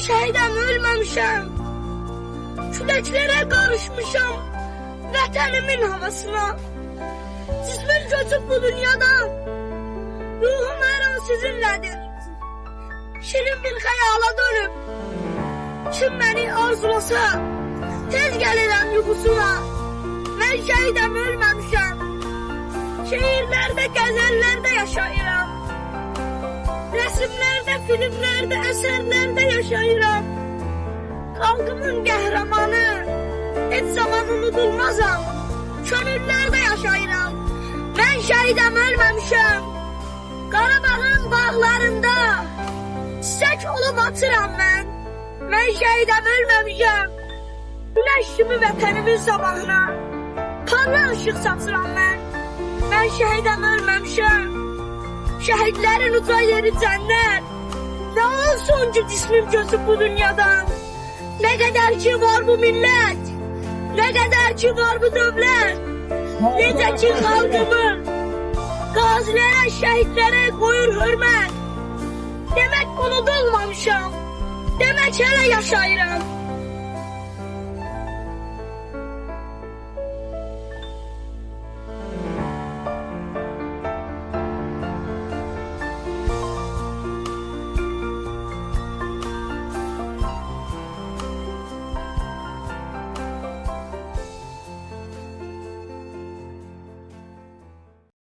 şəhidəm, ölməmişəm. Küləklərə qarışmışam vətənimin havasına. Cismim göçüb bu dünyadan, ruhum hər an sizinlədir. Şirin bir xəyala dönüb, kim məni arzulasa, tez gəlirəm yuxusuna. Mən şəhidəm, ölməmişəm. Şehirlərdə, qəzəllərdə yaşayıram. Resimlərdə, filmlərdə, əsərlərdə yaşayıram. Xalqımın qəhrəmanı, heç zaman unudulmazam. Könüllərdə yaşayıram. Mən şəhidəm, ölməmişəm. Qarabağın bağlarında çiçək olub atıram mən. Mən şəhidəm, ölməmişəm. Güneş kimi vətənimin sabahına parlaq ışıq saçıram mən. Mən şəhidəm, ölməmişəm. Şəhidlərin uca yeri cənnət. Nə olsun ki cismim göçüb bu dünyadan. Nə qədər ki var bu millət, nə qədər ki var bu dövlət. Necə ki xalqımın qazilərə, şəhidlərə qoyur hörmət. Demək unudulmamışam, demək hələ yaşayıram.